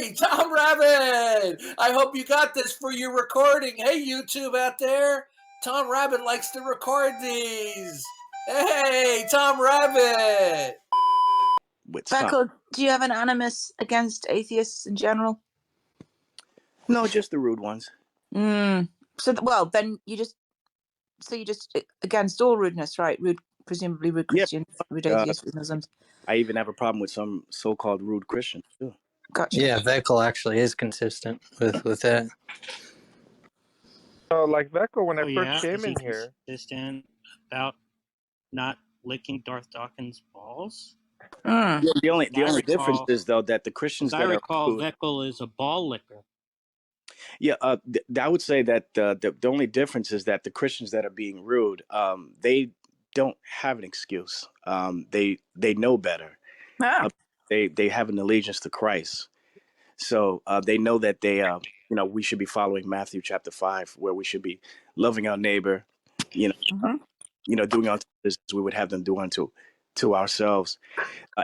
Hey, Tom Rabbit! I hope you got this for your recording. Hey, YouTube out there. Tom Rabbit likes to record these. Hey, Tom Rabbit! Vekl, do you have an animus against atheists in general? No, just the rude ones. Well, then you just against all rudeness, right? Presumably rude Christians, rude atheists, rude Muslims. I even have a problem with some so-called rude Christians too. Gotcha. Yeah, Vekl actually is consistent with that. So, like Vekl, when I first came is he in here, consistent about not licking Darth Dawkins' balls? Yeah, the only difference is though that the Christians that I recall are rude, Vekl is a ball licker. yeah, I would say that the only difference is that the Christians that are being rude, they don't have an excuse. They know better. Wow. They have an allegiance to Christ, so they know that we should be following Matthew chapter 5, where we should be loving our neighbor, doing unto others as we would have them do unto ourselves.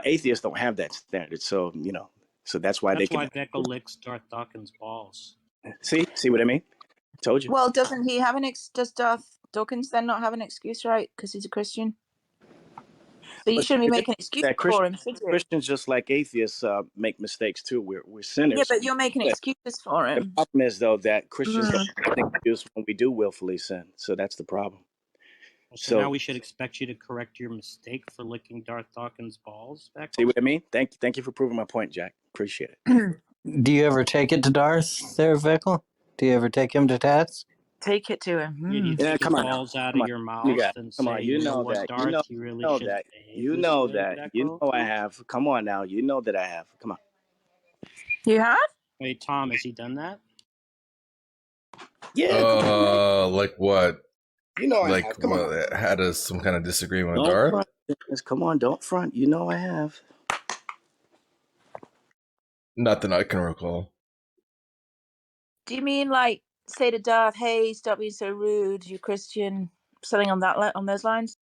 Atheists don't have that standard, so so that's why Vekl licks Darth Dawkins' balls. See what I mean? Told you. Well, doesn't he have does Darth Dawkins then not have an excuse, right? Because he's a Christian. So you shouldn't be making excuses for him, should you? Christians, just like atheists, make mistakes too. We're sinners. Yeah, but you're making excuses for him. The problem is though that Christians don't make an excuse when we do willfully sin. So that's the problem. So now we should expect you to correct your mistake for licking Darth Dawkins' balls, Vekl? See what I mean? Thank you for proving my point, Jack. Appreciate it. Do you ever take it to Darth there, Vekl? Do you ever take him to task? Take it to him. You take balls out of your mouth and say, you know what, that. Darth, you really should behave You this know way, that. Vekl? You know I have. Come on now. You know that I have. Come on. You have? Wait, Tom, has he done that? Yeah. Like what? You know I like have. Come on. Had some kind of disagreement with Don't Darth? front. Come on, don't front. You know I have. Nothing I can recall. Do you mean like say to Darth, "Hey, stop being so rude, you Christian"? Something on those lines?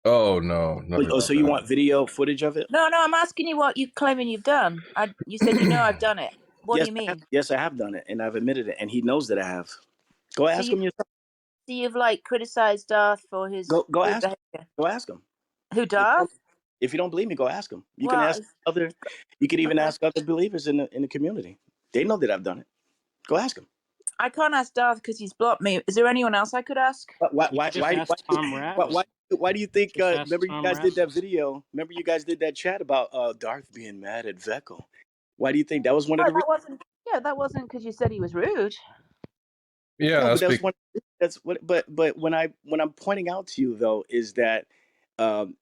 Oh no. Oh, so you want video footage of it? No, I'm asking you what you're claiming you've done. You said I've done it. What do you mean? Yes, I have done it, and I've admitted it, and he knows that I have. Go ask him yourself. So you've criticized Darth for his go ask behavior. Go ask him. Who, Darth? If you don't believe me, go ask him. You can ask other. You can even ask other believers in the community. They know that I've done it. Go ask him. I can't ask Darth because he's blocked me. Is there anyone else I could ask? Why do you think? Remember, you guys did that video. Remember, you guys did that chat about Darth being mad at Vekl. Why do you think that was one of the reasons? That wasn't because you said he was rude. Yeah, that's what. But when I'm pointing out to you though is that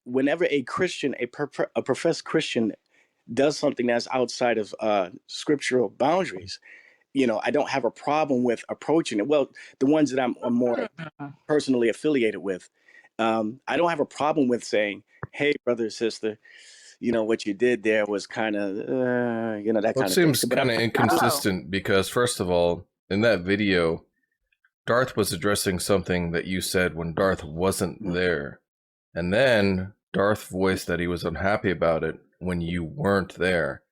whenever a Christian, a professed Christian, does something that's outside of scriptural boundaries, I don't have a problem with approaching it. Well, the ones that I'm more personally affiliated with, I don't have a problem with saying, "Hey, brother or sister, what you did there was kind of, that kind of thing." It seems kind of inconsistent because, first of all, in that video, Darth was addressing something that you said when Darth wasn't there. And then Darth voiced that he was unhappy about it when you weren't there.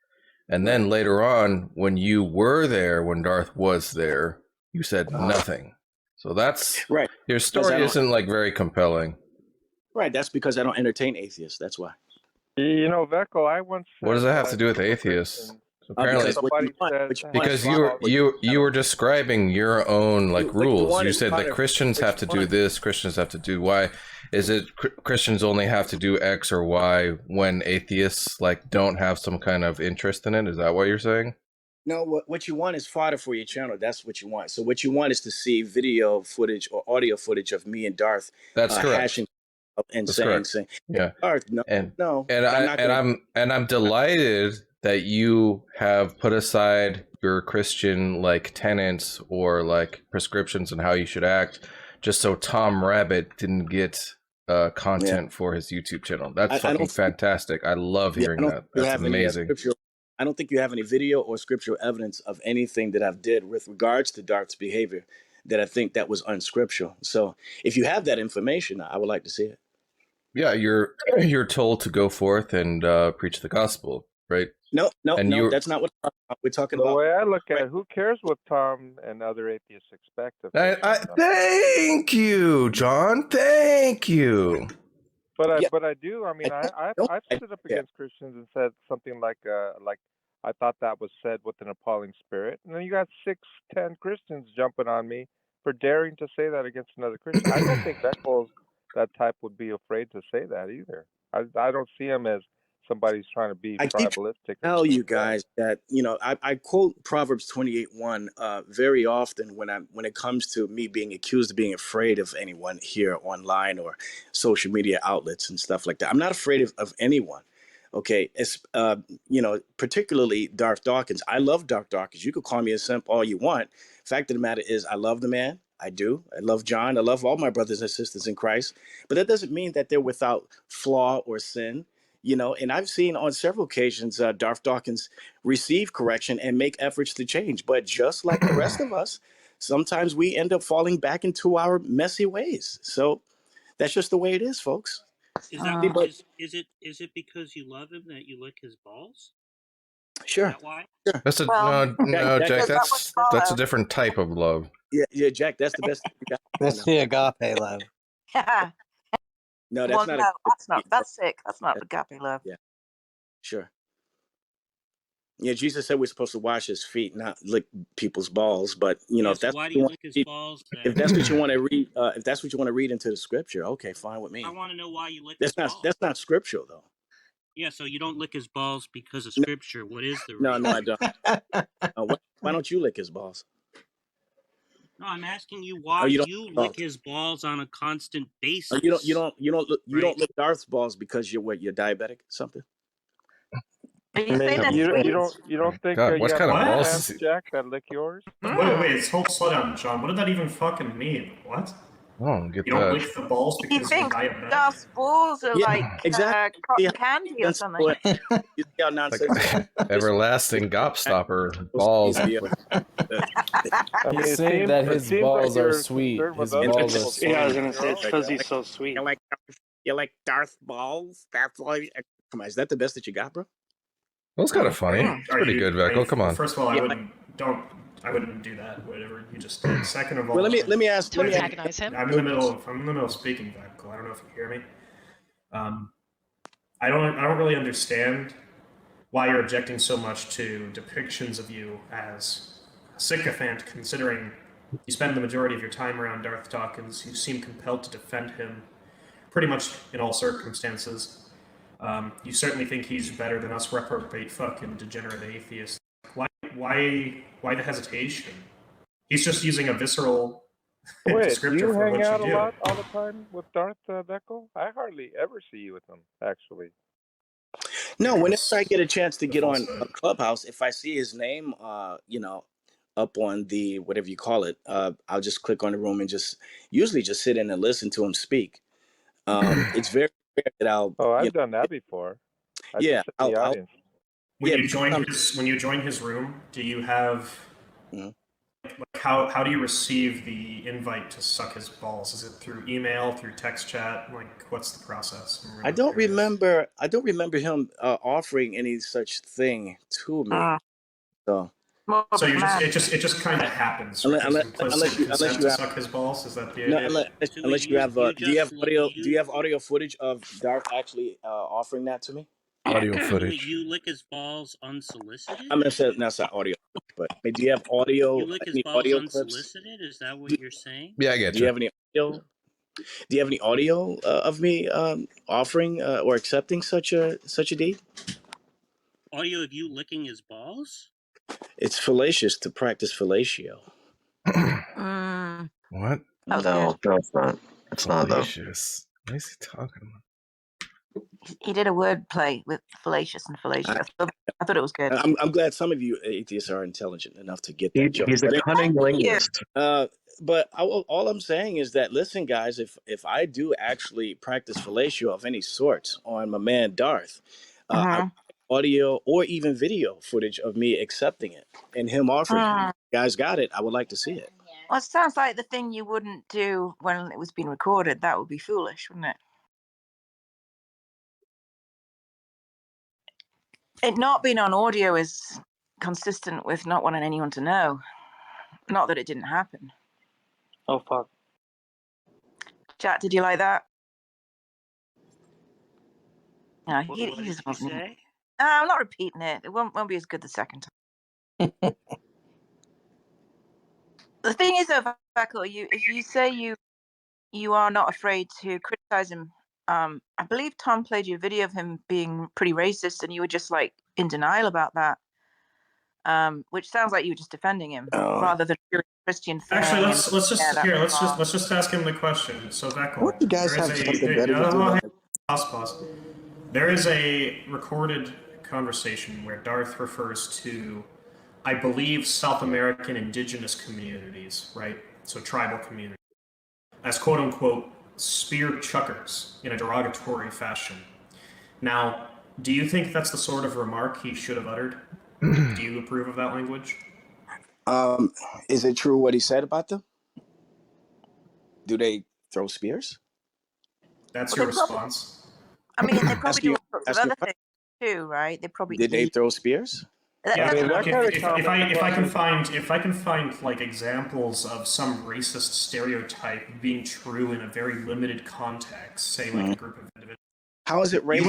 And then later on, when you were there, when Darth was there, you said nothing. So that's right. Your story isn't very compelling. Right. That's because I don't entertain atheists. That's why. Vekl, I once. What does that have to do with atheists? Apparently, because you were describing your own rules. You said that Christians have to do this, Christians have to do Y. Is it Christians only have to do X or Y when atheists don't have some kind of interest in it? Is that what you're saying? No, what you want is fodder for your channel. That's what you want. So what you want is to see video footage or audio footage of me and Darth. That's correct. Hashing and saying, yeah, Darth, I'm delighted that you have put aside your Christian tenets or prescriptions on how you should act just so Tom Rabbit didn't get content for his YouTube channel. That's fucking fantastic. I love hearing that. That's amazing. I don't think you have any video or scriptural evidence of anything that I've did with regards to Darth's behavior that I think that was unscriptural. So if you have that information, I would like to see it. Yeah, you're told to go forth and preach the gospel. right? No, And you, that's not what we're talking The about. way I look at it, who cares what Tom and other atheists expect of him? thank you, John. Thank you. But Yeah. I do. I mean, I've stood up Yeah. against Christians and said something like I thought that was said with an appalling spirit, and then you got 6, 10 Christians jumping on me for daring to say that against another Christian. I don't think Beckles that type would be afraid to say that either. I don't see him as somebody's trying to be I keep tribalistic. tell you guys that I quote Proverbs 28:1 very often when it comes to me being accused of being afraid of anyone here online or social media outlets and stuff like that. I'm not afraid of anyone. Okay, it's particularly Darth Dawkins. I love Darth Dawkins. You could call me a simp all you want. Fact of the matter is, I love the man. I do. I love John. I love all my brothers and sisters in Christ. But that doesn't mean that they're without flaw or sin. And I've seen on several occasions Darth Dawkins receive correction and make efforts to change. But just like the rest of us, sometimes we end up falling back into our messy ways. So that's just the way it is, folks. Is that See, but is it because you love him that you lick his balls? Is sure. that why? That's Well, no, Jack. Jack, that would That's a follow. different type of love. yeah, Jack. That's the best thing you got. That's the agape love. No, that's Well, not no, that's not. a. That's sick. That's not agape love. Yeah, sure. Yeah, Jesus said we're supposed to wash his feet, not lick people's balls. But Yeah, if so that's why what do you you want lick his to read, balls then? if that's what you want to read, if that's what you want to read into the scripture, okay, fine with I me. want to know why you lick his That's balls. not scriptural though. Yeah, so you don't lick his balls because of No, scripture. What is the no, reason? I don't. Why don't you lick his balls? No, I'm asking you Oh, why you don't. you lick his balls on a constant Oh, basis. you don't Right? lick Darth's balls because you're diabetic or something. But you say they're You sweet. don't think God, what you have kind of enough What? balls? hands, Jack, that lick yours? Wait, slow down, John. What did that even fucking mean? What? I don't get You don't that. lick the balls You because you're think diabetic? Darth's balls are Yeah, like exactly. cotton candy or something? You see how Like nonsensical everlasting gobstopper balls. be. I mean, He's it saying seems that his balls are you're sweet. concerned with His other balls are people's Yeah, I was sweet. balls. gonna say it's because he's so sweet. you like Darth balls. That's why. Come on, is that the best that you got, bro? That was kind of funny. It's pretty good, Vekl. Come on. First of all, Yeah, I wouldn't do that. Whatever you just did. Second of all, well, let me ask. To antagonize him? I'm in the middle of speaking, Vekl. I don't know if you hear me. I don't really understand why you're objecting so much to depictions of you as a sycophant, considering you spend the majority of your time around Darth Dawkins. You seem compelled to defend him pretty much in all circumstances. You certainly think he's better than us reprobate fucking degenerate atheists. Why the hesitation? He's just using a visceral Wait, do descriptor you for hang what out you a do. lot all the time with Darth Vekl? I hardly ever see you with him, actually. No, whenever I get a chance to The get on falsehood. a Clubhouse, if I see his name, up on the whatever you call it, I'll just click on the room and usually just sit in and listen to him speak. It's very rare that I'll. Oh, I've done that before. I Yeah, just sit in the audience. When you because join his room, do you have Mhm. how do you receive the invite to suck his balls? Is it through email, through text chat? Like, what's the process? I'm really I don't curious. remember. I don't remember him offering any such thing to me. So So it just kind of happens. Right? unless Implicit you consent to suck his balls. Is that the idea? unless you have do you have audio footage of Darth actually offering that to me? Audio So footage. you lick his balls unsolicited? I'm gonna say that's not audio, but I mean, do you have audio? You lick his Any balls audio clips? unsolicited? Is that what you're saying? Yeah, I get Do you have any audio? Do you have any audio of me offering or accepting such a deed? Audio of you licking his balls? It's fallacious to practice fellatio. What? That was No, good. it's not. It's not though. Fallacious. What is he talking about? He did a word play with fallacious and fellatio. I thought it was good. I'm glad some of you atheists are intelligent enough to get that joke. He's a cunning linguist. But all I'm saying is that, listen, guys, if I do actually practice fellatio of any sort on my man Darth, I audio or even video footage of me accepting it and him offering it. You guys got it. I would like to see it. Well, it sounds like the thing you wouldn't do when it was being recorded. That would be foolish, wouldn't it? It not being on audio is consistent with not wanting anyone to know. Not that it didn't happen. Oh, fuck. Chat, did you like that? No, What he did just you wasn't. say? I'm not repeating it. It won't be as good the second time. The thing is, though, Vekl, if you say you are not afraid to criticize him, I believe Tom played you a video of him being pretty racist, and you were just like in denial about that, which sounds like you were just defending him rather than doing a Christian thing. Actually, let's just ask him the question. So Vekl, What you guys have something better to do? Pause. There is a recorded conversation where Darth refers to, I believe, South American indigenous communities, right? So tribal communities, as quote unquote spear chuckers in a derogatory fashion. Now, do you think that's the sort of remark he should have uttered? Do you approve of that language? Is it true what he said about them? Do they throw spears? That's your response. I mean, they probably do all sorts of other things too, right? They probably did they throw spears? Yeah, if I can find like examples of some racist stereotype being true in a very limited context, say like a group of individuals. How is it racist?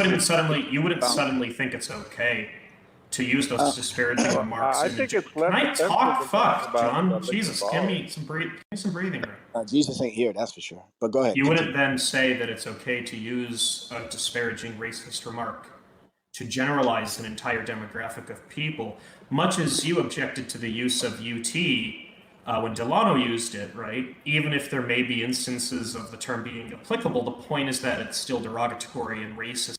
You wouldn't suddenly think it's okay to use those disparaging remarks. I think it's Can I talk? Fuck, John. About Jesus, give me some breathing room. Jesus ain't here, that's for sure. But go ahead. You wouldn't then say that it's okay to use a disparaging racist remark to generalize an entire demographic of people, much as you objected to the use of UT when Delano used it, right? Even if there may be instances of the term being applicable, the point is that it's still derogatory and racist.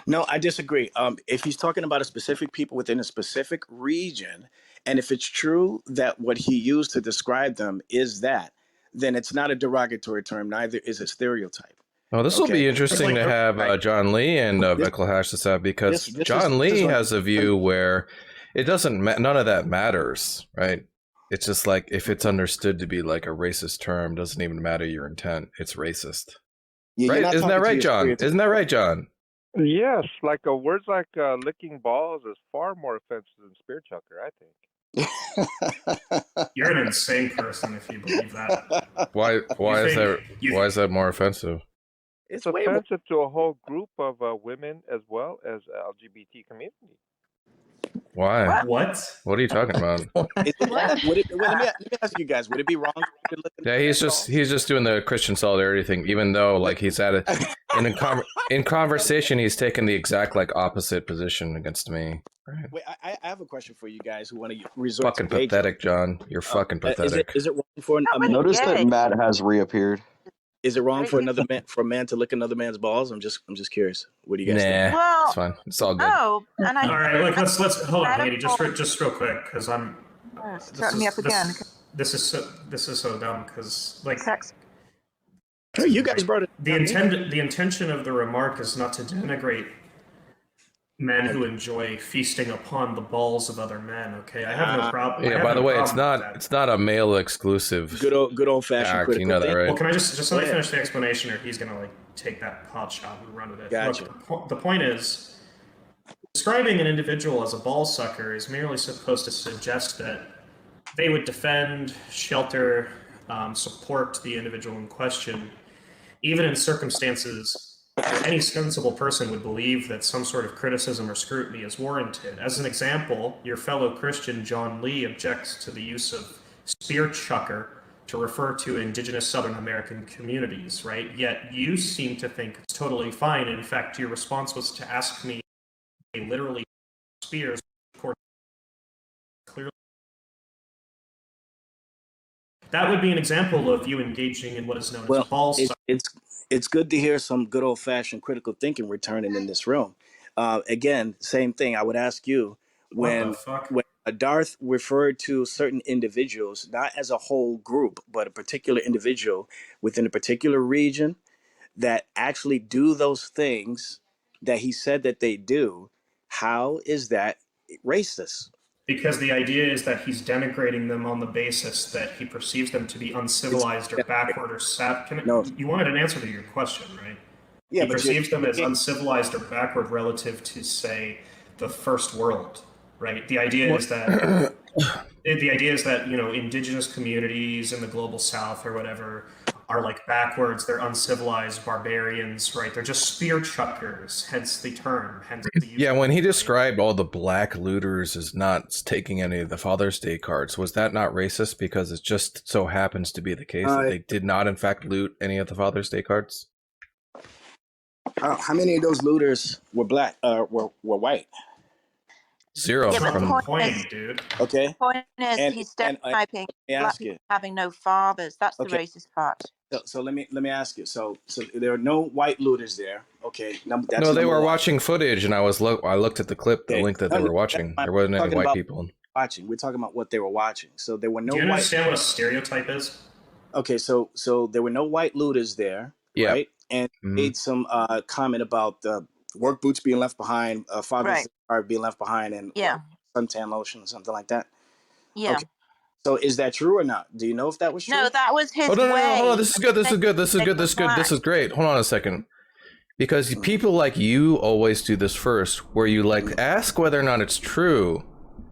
No, I disagree. If he's talking about a specific people within a specific region, and if it's true that what he used to describe them is that, then it's not a derogatory term, neither is a stereotype. Oh, this will be interesting to have John Lee and Vekl hash this out, because John Lee has a view where it doesn't none of that matters, right? It's just like if it's understood to be like a racist term, doesn't even matter your intent. It's racist, right? Isn't that right, John? Isn't that right, John? Yes, like words like licking balls is far more offensive than spear chucker, I think. You're an insane person if you believe that. Why is that more offensive? It's offensive to a whole group of women as well as LGBT community. Why? What? What are you talking about? Let me ask you guys: would it be wrong? Yeah, he's just doing the Christian solidarity thing, even though like he's at it in conversation, he's taken the exact like opposite position against me. Right. Wait, I have a question for you guys who want to resort fucking to pathetic, John. You're fucking pathetic. Is it wrong for Notice that Matt has reappeared. Is it wrong for a man to lick another man's balls? I'm just curious. What do you guys think? Well, it's fine. It's all good. Oh, and all right, like let's hold on, Katie, just real quick, because I'm. Start me up again. This is so dumb because like. Hey, you guys brought it. The intention of the remark is not to denigrate men who enjoy feasting upon the balls of other men. Okay, I have no problem. Yeah. By the way, it's not a male exclusive. Good old fashioned. You know that, right? Well, can I just let me finish the explanation, or he's gonna like take that pot shot and run with it. Gotcha. Look, the point is, describing an individual as a ball sucker is merely supposed to suggest that they would defend, shelter, support the individual in question, even in circumstances where any sensible person would believe that some sort of criticism or scrutiny is warranted. As an example, your fellow Christian John Lee objects to the use of spear chucker to refer to indigenous Southern American communities, right? Yet you seem to think it's totally fine. In fact, your response was to ask me literally spears. Clearly, that would be an example of you engaging in what is known as ball sucking. It's good to hear some good old-fashioned critical thinking returning in this room. Again, same thing. I would ask you when Darth referred to certain individuals, not as a whole group, but a particular individual within a particular region that actually do those things that he said that they do. How is that racist? Because the idea is that he's denigrating them on the basis that he perceives them to be uncivilized or backward or You wanted an answer to your question, right? Yeah, he perceives them as uncivilized or backward relative to, say, the first world, right? The idea is that indigenous communities in the global south or whatever are like backwards, they're uncivilized barbarians, right? They're just spear chuckers, hence the term, hence the use. Yeah, when he described all the black looters as not taking any of the Father's Day cards, was that not racist because it just so happens to be the case that they did not in fact loot any of the Father's Day cards? How many of those looters were black? Were white? Zero. Yeah, but the point, dude. Okay. The point is, he's stereotyping black people having no fathers. That's the racist part. So let me ask you. So there are no white looters there. Okay. No, they were watching footage, and I looked at the clip, the link that they were watching. There wasn't any white people watching. We're talking about what they were watching. So there were no. Do you white understand what a stereotype is? Okay, so there were no white looters there, right? And made some comment about the work boots being left behind, Father's Day being left behind, and suntan lotion or something like that. Yeah. Okay. So is that true or not? Do you know if that was true? No, that was his no, way. Hold on. This is good. This is great. Hold on a second. Because people like you always do this first, where you like ask whether or not it's true,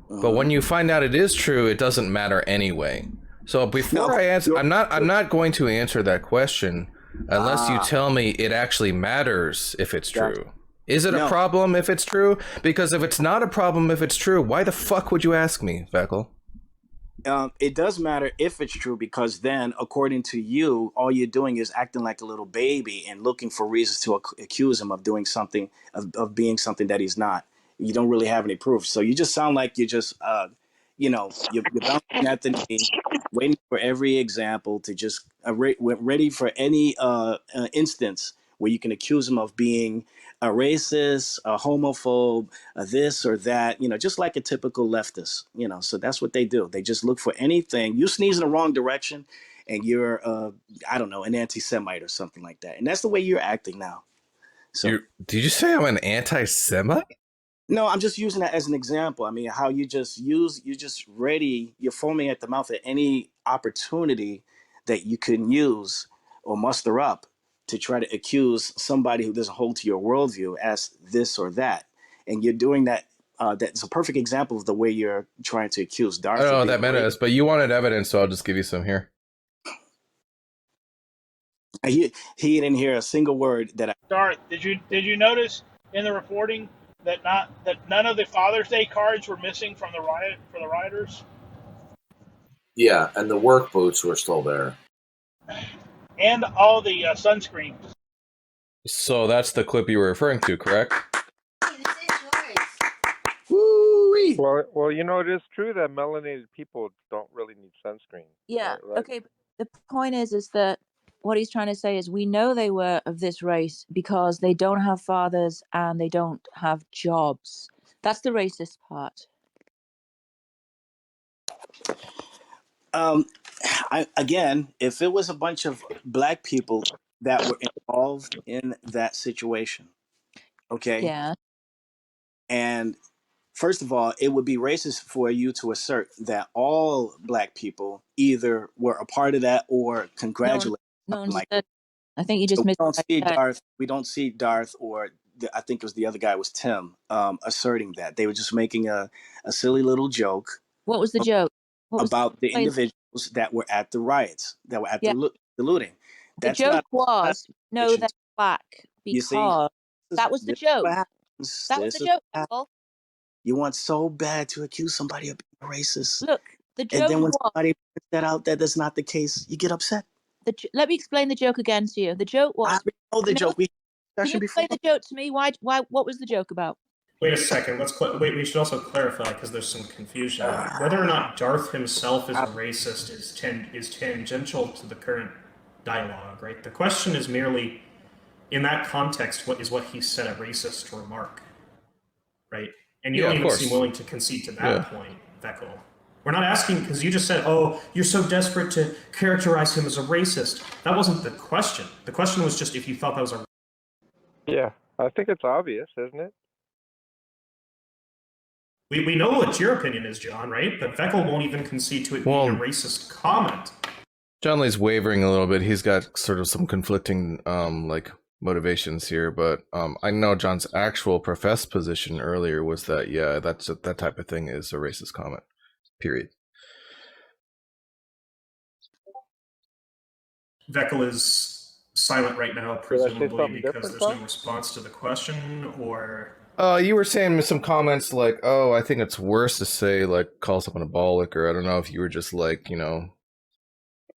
but when you find out it is true, it doesn't matter anyway. So before I answer, I'm not going to answer that question unless you tell me it actually matters if it's true. Is it a problem if it's true? Because if it's not a problem if it's true, why the fuck would you ask me, Vekl? It does matter if it's true, because then, according to you, all you're doing is acting like a little baby and looking for reasons to accuse him of doing something, of being something that he's not. You don't really have any proof. So you just sound like you're just, you're bouncing at the knee, waiting for every example to just ready for any instance where you can accuse him of being a racist, a homophobe, this or that, just like a typical leftist, so that's what they do. They just look for anything. You sneeze in the wrong direction and you're, I don't know, an anti-Semite or something like that. And that's the way you're acting now. So did you say I'm an anti-Semite? No, I'm just using that as an example. I mean, how you're foaming at the mouth at any opportunity that you can use or muster up to try to accuse somebody who doesn't hold to your worldview as this or that. And you're doing that. That's a perfect example of the way you're trying to accuse Darth. I don't know what that meant is, but you wanted evidence, so I'll just give you some here. He didn't hear a single word that I... Darth, did you notice in the reporting that none of the Father's Day cards were missing from the rioters? Yeah, and the work boots were still there. And all the sunscreen. So that's the clip you were referring to, correct? Woo-wee. Well, it is true that melanated people don't really need sunscreen. Yeah. Right? Okay. The point is that what he's trying to say is we know they were of this race because they don't have fathers and they don't have jobs. That's the racist part. Again, if it was a bunch of black people that were involved in that situation, okay? Yeah. And first of all, it would be racist for you to assert that all black people either were a part of that or congratulate. No, I think you just missed. We don't see Darth or I think it was the other guy was Tim asserting that. They were just making a silly little joke. What was the joke? About the individuals that were at the riots, that were at the looting. The joke was, no, they're black because that was the joke. That was the joke, people. You want so bad to accuse somebody of being racist. Look, the joke and then when somebody points that out that that's not the case, you get upset. Let me explain the joke again to you. The joke was... I know the joke. Can you explain the joke to me? Why? What was the joke about? Wait a second. We should also clarify because there's some confusion. Whether or not Darth himself is a racist is tangential to the current dialogue, right? The question is merely, in that context, what he said a racist remark, right? And you don't even seem willing to concede to that point, Vekl. We're not asking because you just said, "Oh, you're so desperate to characterize him as a racist." That wasn't the question. The question was just if you thought that was a. Yeah, I think it's obvious, isn't it? We know what your opinion is, John, right? But Vekl won't even concede to it being a racist comment. John Lee's wavering a little bit. He's got sort of some conflicting, motivations here, but I know John's actual professed position earlier was that, yeah, that type of thing is a racist comment, period. Vekl is silent right now, presumably because there's no response to the question, or... You were saying some comments like, oh, I think it's worse to say, like, call someone a ball licker. I don't know if you were just, like, you know,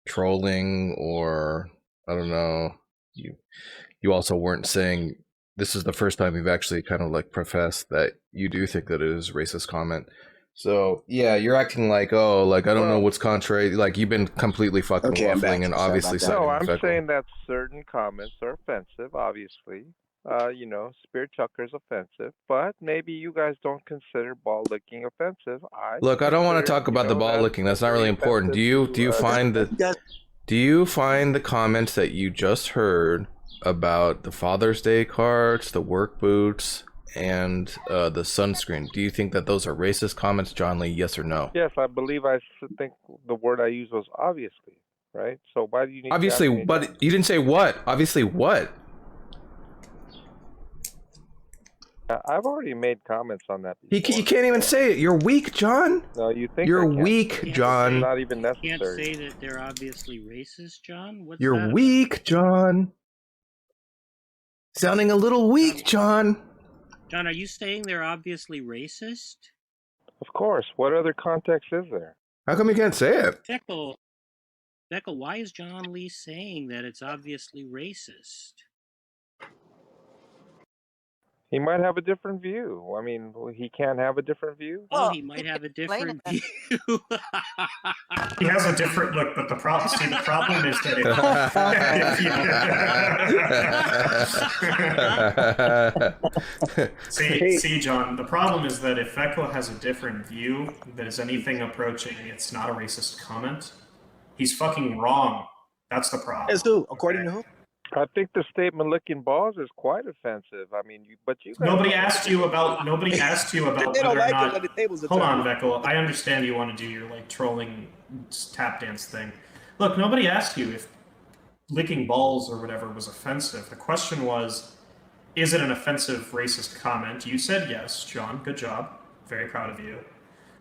trolling, or, I don't know, you also weren't saying, this is the first time you've actually kind of, like, professed that you do think that it is a racist comment. So, yeah, you're acting like, oh, like, I don't know what's contrary. Like, you've been completely fucking waffling and obviously No, I'm saying that certain comments are offensive, obviously. You know, spirit chucker is offensive, but maybe you guys don't consider ball licking offensive. Look, I don't want to talk about the ball licking. That's not really important. Do you find the comments that you just heard about the Father's Day cards, the work boots, and the sunscreen, do you think that those are racist comments, John Lee? Yes or no? Yes, I believe I think the word I used was obviously, right? So why do you need obviously, to but you didn't say what? Obviously what? I've already made comments on that before. You can't even say it. You're weak, John. No, you think you're weak, John. It's not even necessary. You can't say that they're obviously racist, John. What's you're weak, John. Sounding a little weak, John. John, are you saying they're obviously racist? Of course. What other context is there? How come you can't say it? Vekl, why is John Lee saying that it's obviously racist? He might have a different view. I mean, he can't have a different view? Well, he might have a different view. He has a different look, but the problem is that see, John, the problem is that if Vekl has a different view that is anything approaching, it's not a racist comment, he's fucking wrong. That's the problem. As who? According to who? I think the statement "licking balls" is quite offensive. I mean, nobody asked you about whether or not. Hold on, Vekl. I understand you want to do your like trolling tap dance thing. Look, nobody asked you if licking balls or whatever was offensive. The question was, is it an offensive racist comment? You said yes, John. Good job. Very proud of you.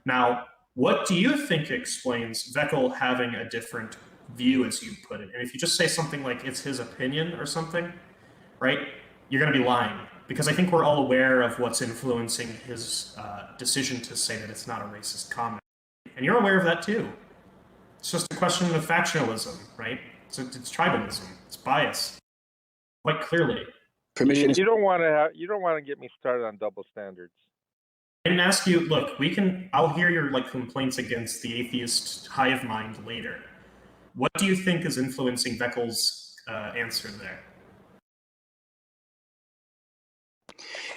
Now, what do you think explains Vekl having a different view, as you put it? And if you just say something like it's his opinion or something, right, you're going to be lying, because I think we're all aware of what's influencing his decision to say that it's not a racist comment, and you're aware of that too. It's just a question of factionalism, right? It's tribalism, it's bias, quite clearly. You don't want to get me started on double standards. I didn't ask you. Look, I'll hear your like complaints against the atheist hive mind later. What do you think is influencing Vekl's answer there?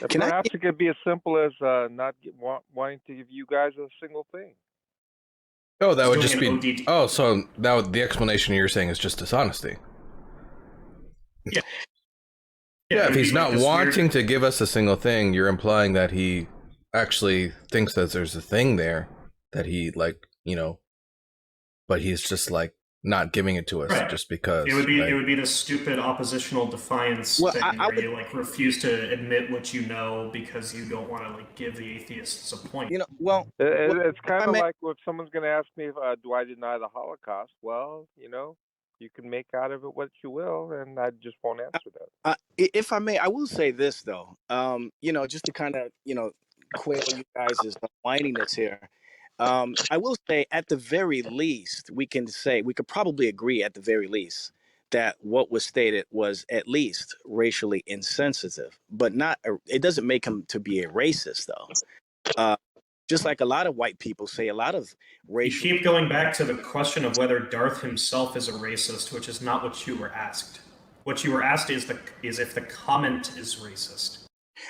Perhaps it could be as simple as not wanting to give you guys a single thing. Oh, that would just be... ODD. Oh, so the explanation you're saying is just dishonesty. Yeah. Yeah, if he's not wanting to give us a single thing, you're implying that he actually thinks that there's a thing there that he, like, you know, but he's just, like, not giving it to us just because. It would be the stupid oppositional defiance thing where you like refuse to admit what you know because you don't want to like give the atheists a point. You know, well, it's kind of like if someone's going to ask me if do I deny the Holocaust? Well, you know, you can make out of it what you will, and I just won't answer that. If I may, I will say this though. You know, just to kind of quail you guys' whininess here. I will say, at the very least, we could probably agree at the very least that what was stated was at least racially insensitive, but it doesn't make him to be a racist, though. Just like a lot of white people say, a lot of racial... You keep going back to the question of whether Darth himself is a racist, which is not what you were asked. What you were asked is if the comment is racist.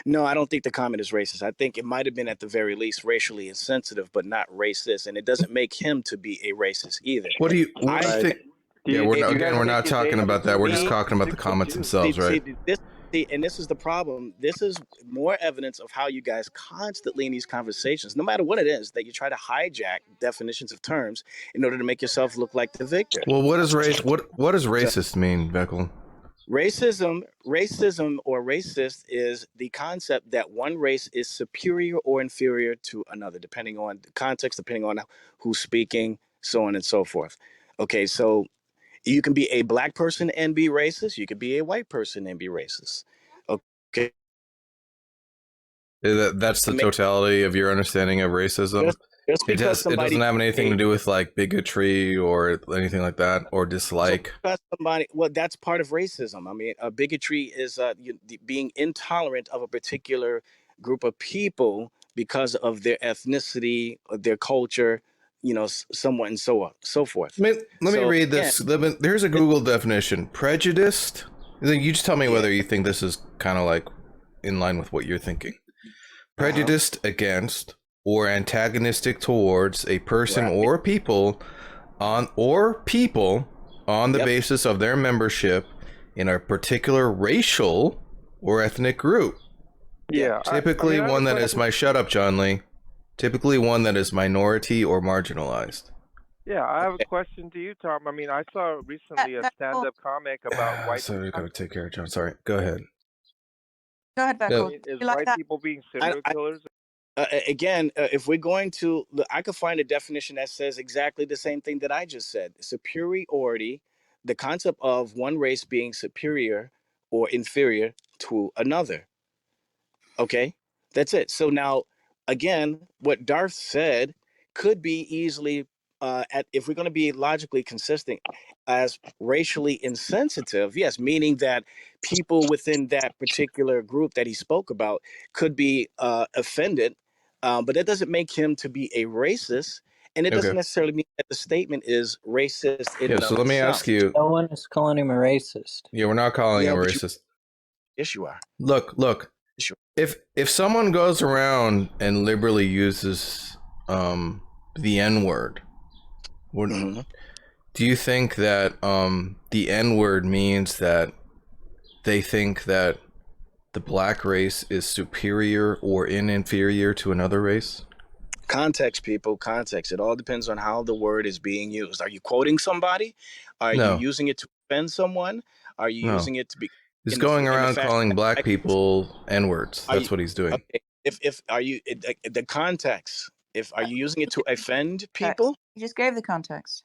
No, I don't think the comment is racist. I think it might have been at the very least racially insensitive, but not racist, and it doesn't make him to be a racist either. What do you think? Yeah, we're not talking about that. We're just talking about the comments themselves, right? And this is the problem. This is more evidence of how you guys constantly in these conversations, no matter what it is, that you try to hijack definitions of terms in order to make yourself look like the victor. Well, what does racist mean, Vekl? Racism or racist is the concept that one race is superior or inferior to another, depending on the context, depending on who's speaking, so on and so forth. Okay, so you can be a black person and be racist. You could be a white person and be racist. Okay. That's the totality of your understanding of racism. Just it doesn't have anything to do with like bigotry or anything like that, or dislike. Well, that's part of racism. I mean, bigotry is being intolerant of a particular group of people because of their ethnicity, or their culture, somewhat and so on, so forth. Let me read this. Here's a Google definition: prejudiced. You just tell me whether you think this is kind of like in line with what you're thinking. Prejudiced against or antagonistic towards a person or people on the basis of their membership in a particular racial or ethnic group. Yeah. Typically one that is shut up, John Lee. Typically one that is minority or marginalized. Yeah, I have a question to you, Tom. I mean, I saw recently a stand-up comic about white. So we gotta take care of John. Sorry, go ahead. Go ahead, Vekl. Is white people being serial killers? Again, if we're going to, I could find a definition that says exactly the same thing that I just said. Superiority, the concept of one race being superior or inferior to another. Okay, that's it. So now, again, what Darth said could be easily, if we're going to be logically consistent, as racially insensitive, yes, meaning that people within that particular group that he spoke about could be offended, but that doesn't make him to be a racist, and it doesn't necessarily mean that the statement is racist in and of so let me itself. ask you. No one is calling him a racist. Yeah, we're not calling him a racist. Yes, you are. Look. If someone goes around and liberally uses the N-word, do you think that the N-word means that they think that the black race is superior or inferior to another race? Context, people, context. It all depends on how the word is being used. Are you quoting somebody? Are you using it to offend someone? Are you using it to be... He's going around calling black people N-words. That's what he's doing. Okay. If are you the context? Are you using it to offend people? You just gave the context.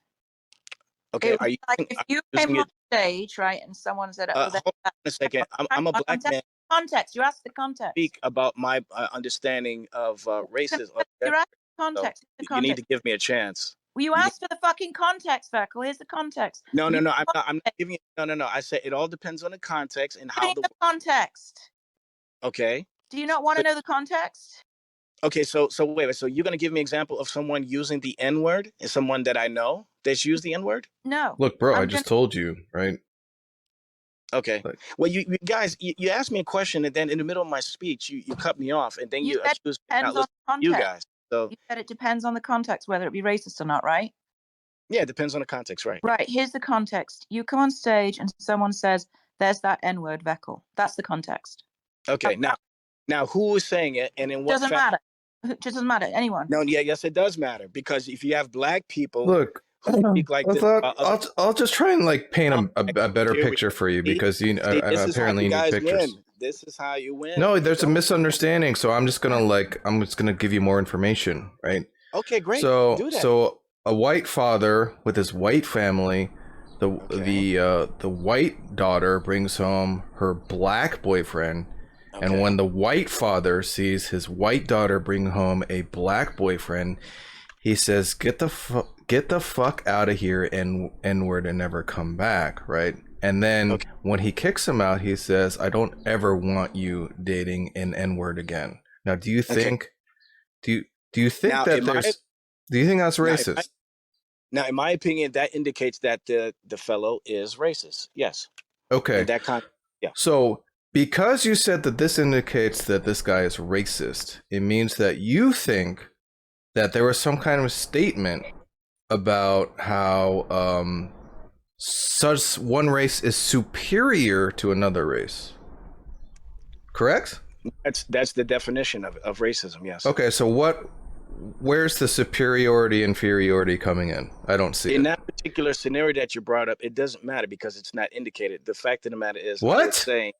Okay. Are you like if you came on stage, right, and someone said, "Hold on a second. I'm a black man." Context. You asked the context. Speak about my understanding of racism. You're asking context. So you need to give me a chance. Well, you asked for the fucking context, Vekl. Here's the context. No. I'm not giving you. No. I said it all depends on the context and how the context. Okay. Do you not want to know the context? Okay, so wait. So you're gonna give me an example of someone using the N-word and someone that I know that's used the N-word? No. Look, bro, I just told you, right? Okay. Well, you guys, you asked me a question, and then in the middle of my speech, you cut me off, and then you accused me not listening to you guys. So you said it depends on the context whether it be racist or not, right? Yeah, it depends on the context, right? Right. Here's the context. You come on stage and someone says, "There's that N-word, Vekl." That's the context. Okay. Now, who is saying it, and in what? Doesn't matter. It doesn't matter. Anyone. No. Yeah. Yes, it does matter, because if you have black people, look. Who speak like this, I'll just try and like paint a better picture for you, because apparently you need pictures. This is how you win. No, there's a misunderstanding, so I'm just gonna give you more information, right? Okay, great. So do that. So a white father with his white family, the white daughter brings home her black boyfriend, and when the white father sees his white daughter bring home a black boyfriend, he says, "Get the fuck out of here," and N-word, and never come back, right? And then when he kicks him out, he says, "I don't ever want you dating an N-word again." Now, do you think do you think now, that there's do you think that's racist? Now, in my opinion, that indicates that the fellow is racist. Yes. Okay. Yeah. So because you said that this indicates that this guy is racist, it means that you think that there was some kind of statement about how such one race is superior to another race. Correct? That's the definition of racism, yes. Okay, so where's the superiority inferiority coming in? I don't see In it. that particular scenario that you brought up, it doesn't matter because it's not indicated. The fact of the matter is, What? I was saying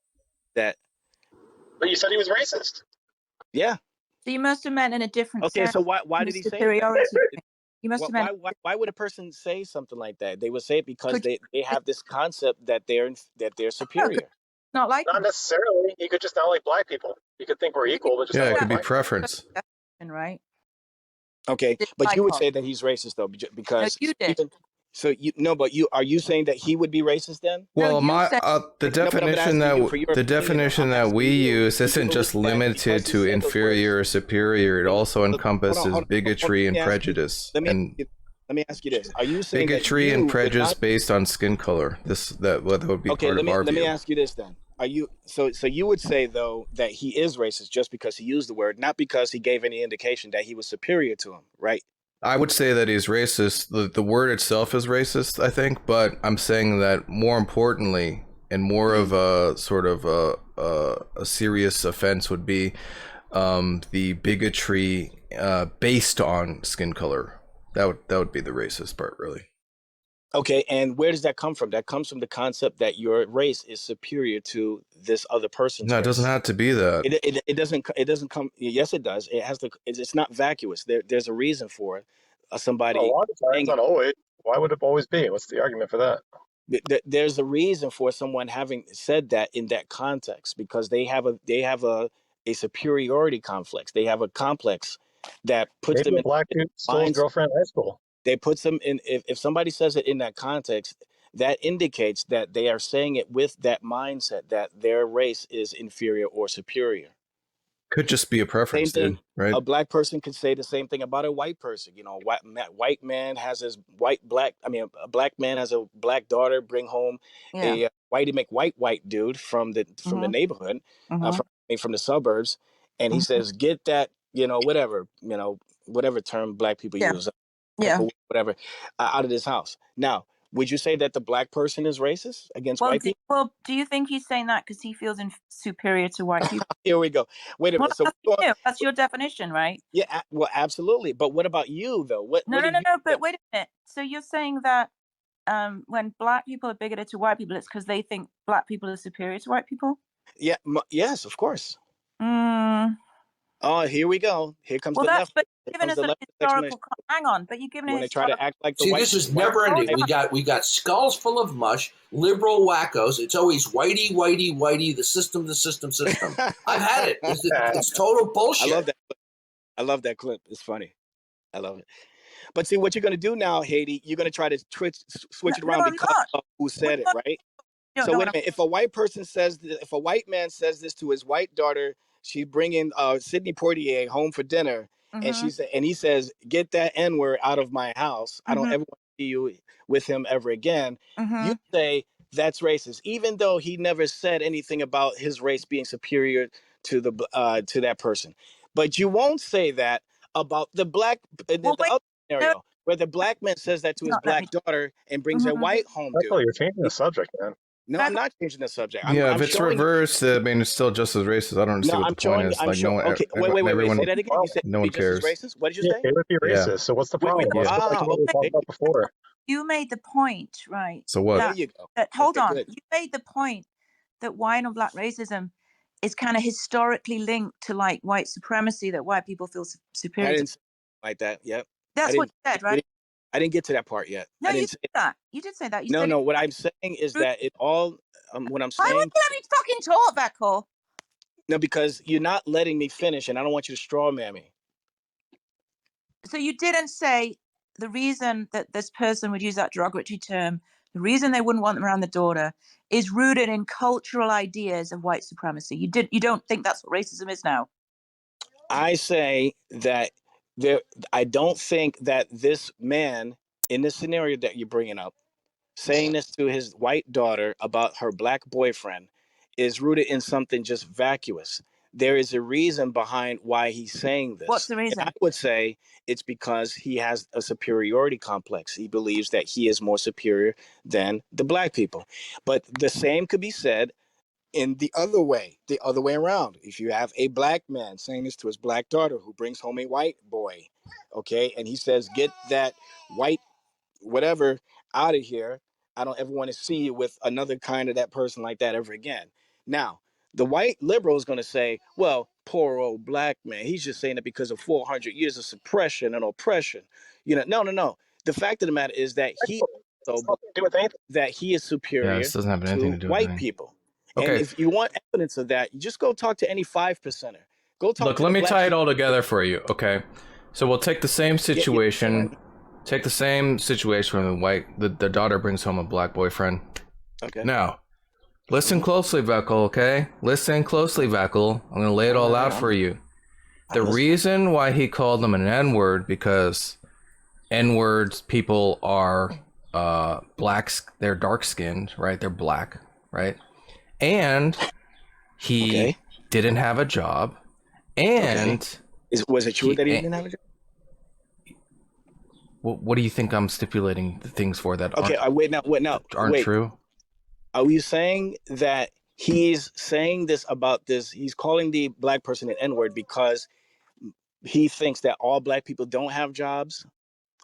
that. But you said he was racist. Yeah. So you must have meant in a different Okay, sense. so why did he say superiority? that? You must have meant. Why would a person say something like that? They would say it because they have this concept that they're superior. Not like Not necessarily. He could just not like black people. He could think we're equal, but just Yeah, not it like could be black preference. right? Okay, but you would say that he's racist though, because you did. So are you saying that he would be racist then? Well, the definition that we use isn't just limited to inferior or superior. It also encompasses bigotry and prejudice. Let me ask you this: are you saying bigotry and prejudice based on skin color? That would be part of our view. Let me ask you this then: are you so you would say though that he is racist just because he used the word, not because he gave any indication that he was superior to him, right? I would say that he's racist. The word itself is racist, I think, but I'm saying that more importantly and more of a sort of a serious offense would be the bigotry based on skin color. That would be the racist part, really. Okay, and where does that come from? That comes from the concept that your race is superior to this other person's. No, it doesn't have to be that. It doesn't come. Yes, it does. It has to. It's not vacuous. There's a reason for it. Somebody. A lot of times, not always. Why would it always be? What's the argument for that? There's a reason for someone having said that in that context, because they have a superiority complex. They have a complex that puts them in. Black dude stole his girlfriend in high school. They puts them in. If somebody says it in that context, that indicates that they are saying it with that mindset that their race is inferior or superior. Could just be a preference, dude, right? A black person could say the same thing about a white person. You know, white man has his a black man has a black daughter, bring home a white dude from the neighborhood, from the suburbs, and he says, "Get that, whatever term black people use, whatever, out of this house." Now, would you say that the black person is racist against white people? Well, do you think he's saying that because he feels superior to white people? Here we go. Wait a minute. So that's your definition, right? Yeah, well, absolutely. But what about you, though? No. But wait a minute. So you're saying that when black people are bigoted to white people, it's because they think black people are superior to white people? Yeah. Yes, of course. Oh, here we go. Here comes the left. But given us a historical. Hang on, but you've given when they try to act like the See, white. this is never ending. We got skulls full of mush, liberal wackos. It's always whitey, the system. I've had it. It's total bullshit. I love that clip. It's funny. I love it. But see, what you're going to do now, Haiti, you're going to try to switch it around because of who said it, right? So wait a minute. If a white man says this to his white daughter, she's bringing Sidney Poitier home for dinner, and he says, "Get that N-word out of my house. I don't ever want to see you with him ever again." You say that's racist, even though he never said anything about his race being superior to to that person. But you won't say that about the black the other scenario where the black man says that to his black daughter and brings a white home. You're changing the subject, man. No, I'm not changing the subject. If it's reversed, I mean, it's still just as racist. I don't understand what the point is. Like, no one. Okay, wait. Say that again. You said no one cares. Racist? What did you say? It would be racist. So what's the problem? We talked about before. You made the point, right? So what? There you go. Hold on. You made the point that white and black racism is kind of historically linked to like white supremacy, that white people feel superior. I didn't say like that. Yep. That's what you said, right? I didn't get to that part yet. No, you said that. You did say that. No. What I'm saying is that it all. What I'm saying. Why won't you let me fucking talk, Vekl? No, because you're not letting me finish, and I don't want you to straw man me. So you didn't say the reason that this person would use that derogatory term, the reason they wouldn't want them around the daughter, is rooted in cultural ideas of white supremacy. You don't think that's what racism is now? I say that I don't think that this man in the scenario that you're bringing up, saying this to his white daughter about her black boyfriend, is rooted in something just vacuous. There is a reason behind why he's saying this. What's the reason? And I would say it's because he has a superiority complex. He believes that he is more superior than the black people. But the same could be said in the other way around. If you have a black man saying this to his black daughter who brings home a white boy, okay, and he says, "Get that white whatever out of here. I don't ever want to see you with another kind of that person like that ever again." Now, the white liberal is going to say, "Well, poor old black man. He's just saying it because of 400 years of suppression and oppression." No. The fact of the matter is that he also that he is Yeah, superior this doesn't have anything to to do with white anything. people. And Okay. if you want evidence of that, you just go talk to any 5%er. Go talk Look, to let the me black tie it sheep. all together for you. Okay. So we'll take the same situation. Take the same situation when the daughter brings home a black boyfriend. Okay. Now, listen closely, Vekl, okay? Listen closely, Vekl. I'm going to lay it all out for you. The reason why he called them an N-word, because N-words people are blacks, they're dark-skinned, right? They're black, right? And he didn't have a job. And was it true that he didn't have a job? What do you think I'm stipulating the things for that aren't wait. true? Are you saying that he's saying this about this? He's calling the black person an N-word because he thinks that all black people don't have jobs?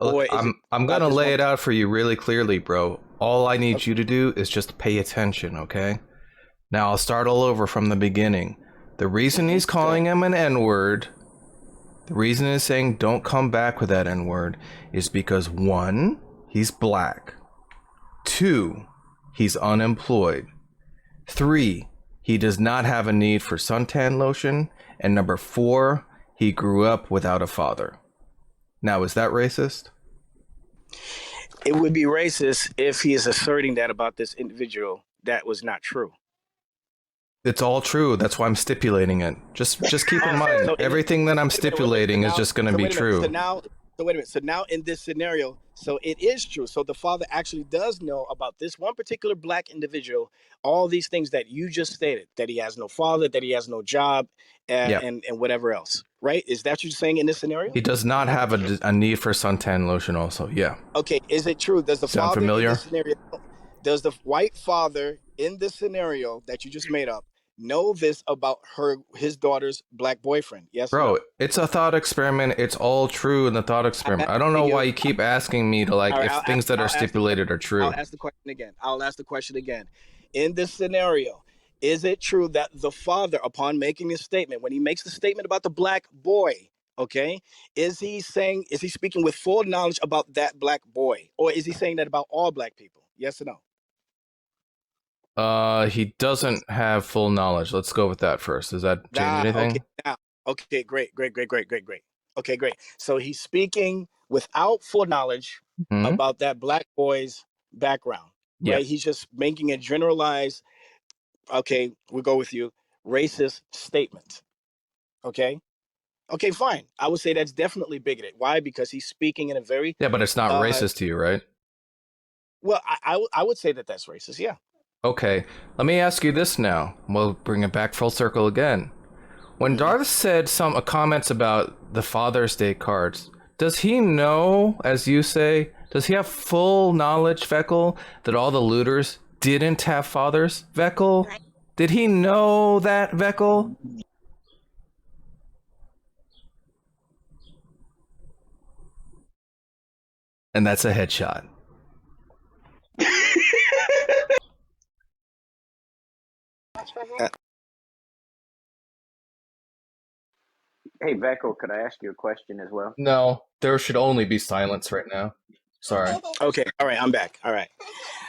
Look, I'm gonna lay it out for you really clearly, bro. All I need you to do is just pay attention, okay? Now I'll start all over from the beginning. The reason he's calling him an N-word, the reason he's saying don't come back with that N-word, is because 1, he's black. 2, he's unemployed. 3, he does not have a need for suntan lotion. And number 4, he grew up without a father. Now, is that racist? It would be racist if he is asserting that about this individual. That was not true. It's all true. That's why I'm stipulating it. Just keep in mind, everything that I'm stipulating is just going to be true. So wait a minute. So now in this scenario, so it is true. So the father actually does know about this one particular black individual, all these things that you just stated, that he has no father, that he has no job, and whatever else, right? Is that what you're saying in this scenario? He does not have a need for suntan lotion also, yeah. Okay, is it true? Does the Sound father familiar? in this scenario, does the white father in this scenario that you just made up know this about his daughter's black boyfriend? Yes, bro. no? It's a thought experiment. It's all true in the thought experiment. I don't know why you keep asking me to if things that are stipulated are true. I'll ask the question again. In this scenario, is it true that the father, upon making this statement, when he makes the statement about the black boy, okay, is he speaking with full knowledge about that black boy, or is he saying that about all black people? Yes or no? He doesn't have full knowledge. Let's go with that first. Does that change anything? Okay, great. Okay, great. So he's speaking without full knowledge about that black boy's background, right? Yeah. He's just making a generalized, okay, we'll go with you, racist statement. Okay, fine. I would say that's definitely bigoted. Why? Because he's speaking in a very... Yeah, but it's not racist to you, right? Well, I would say that that's racist, yeah. Okay, let me ask you this now. We'll bring it back full circle again. When Darth said some comments about the Father's Day cards, does he know, as you say, does he have full knowledge, Vekl, that all the looters didn't have fathers? Vekl, did he know that, Vekl? And that's a headshot. Hey, Vekl, could I ask you a question as well? No, there should only be silence right now. Sorry. Okay, all right, I'm back. All right.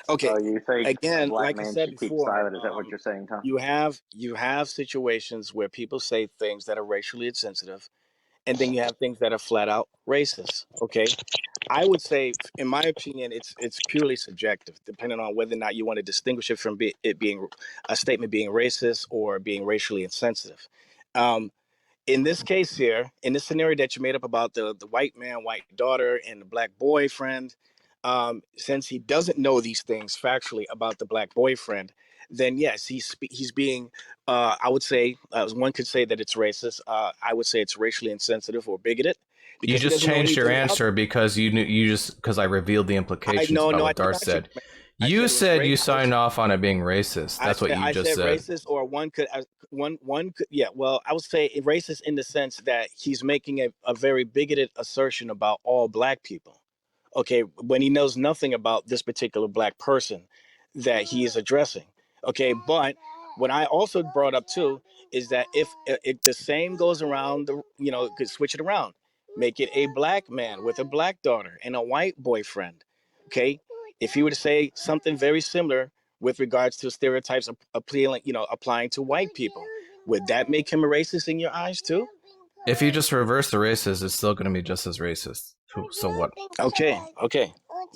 Okay, you think again, a black like I man said should keep before, silent? Is that what you're saying, Tom? you have situations where people say things that are racially insensitive, and then you have things that are flat out racist. Okay, I would say, in my opinion, it's purely subjective, depending on whether or not you want to distinguish it from it being a statement being racist or being racially insensitive. In this case here, in this scenario that you made up about the white man, white daughter, and the black boyfriend, since he doesn't know these things factually about the black boyfriend, then yes, he's being, I would say, one could say that it's racist. I would say it's racially insensitive or bigoted. You just changed your answer because because I revealed the implications about what Darth said. You said you signed off on it being racist. That's what you just said. I said racist, or one could, yeah. Well, I would say racist in the sense that he's making a very bigoted assertion about all black people. Okay, when he knows nothing about this particular black person that he is addressing. Okay, but what I also brought up too is that if the same goes around, could switch it around, make it a black man with a black daughter and a white boyfriend. Okay, if he were to say something very similar with regards to stereotypes applying to white people, would that make him a racist in your eyes too? If you just reverse the races, it's still going to be just as racist. So what? Okay,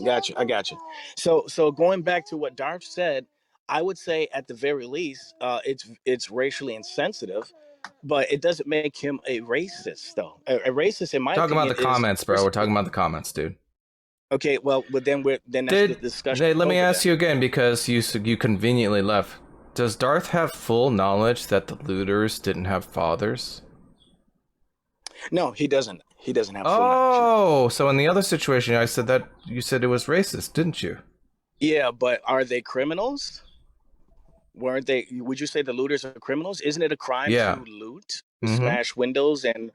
gotcha. I got you. So going back to what Darth said, I would say at the very least, it's racially insensitive, but it doesn't make him a racist, though. A racist, in my Talking opinion, about the comments, bro. We're talking about the comments, dude. Okay, well, but then that's the discussion. Hey, let me ask you again, because you conveniently left. Does Darth have full knowledge that the looters didn't have fathers? No, he doesn't. He doesn't have full knowledge. Oh, so in the other situation, I said that you said it was racist, didn't you? Yeah, but are they criminals? Weren't they? Would you say the looters are criminals? Isn't it a crime to loot, smash windows, and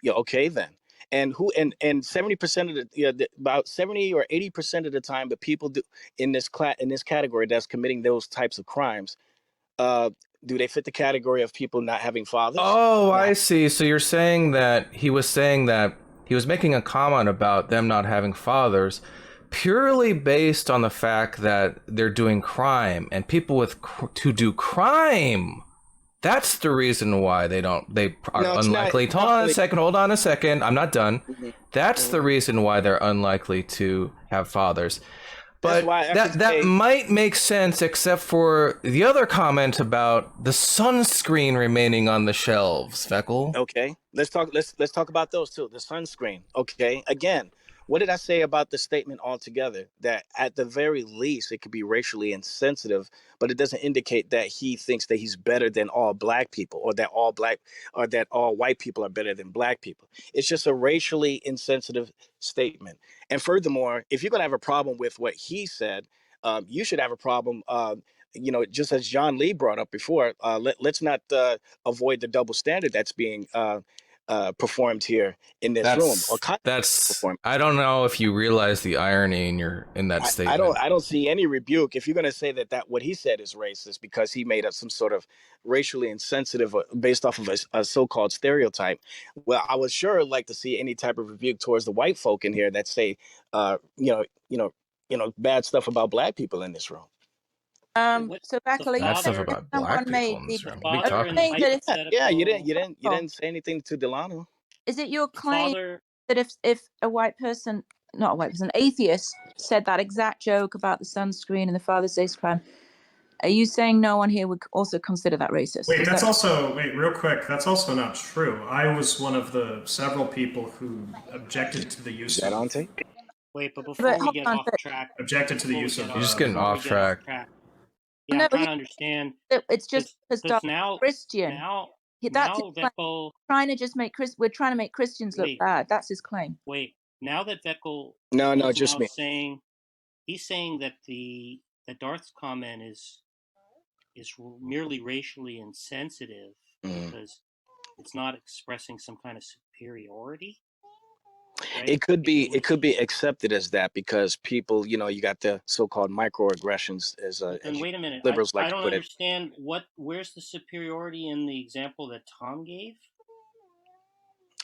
okay then? And 70% of about 70 or 80% of the time, the people in this category that's committing those types of crimes, do they fit the category of people not having fathers? Oh, I see. So you're saying that he was making a comment about them not having fathers purely based on the fact that they're doing crime, and people to do crime. That's the reason why they are unlikely. Hold on a second. I'm not done. That's the reason why they're unlikely to have fathers. But that might make sense, except for the other comment about the sunscreen remaining on the shelves, Vekl. Okay, let's talk about those too. The sunscreen. Okay, again, what did I say about the statement altogether? That at the very least it could be racially insensitive, but it doesn't indicate that he thinks that he's better than all black people, or that all white people are better than black people. It's just a racially insensitive statement. And furthermore, if you're going to have a problem with what he said, you should have a problem, just as John Lee brought up before. Let's not avoid the double standard that's being performed here in this room. I don't know if you realize the irony in that statement. I don't see any rebuke if you're going to say that what he said is racist because he made up some sort of racially insensitive based off of a so-called stereotype. Well, I would sure like to see any type of rebuke towards the white folk in here that say bad stuff about black people in this room. So Vekl, bad stuff about black people in this room. What are you talking about? Yeah, you didn't say anything to Delano. Is it your claim that if a white person, not a white person, atheist, said that exact joke about the sunscreen and the Father's Day crime, are you saying no one here would also consider that racist? Wait, real quick, that's also not true. I was one of the several people who objected to the use of... Wait, but before we get off track... Objected to the use of... You're just getting off track. Yeah, I'm trying to understand. It's just because now Christian. Now Vekl trying to just make we're trying to make Christians look bad. That's his claim. Wait, now that Vekl just me. He's saying that Darth's comment is merely racially insensitive because it's not expressing some kind of superiority. Right? It could be accepted as that because people, you got the so-called microaggressions as and wait a minute, liberals I don't understand where's the superiority in the example that Tom gave?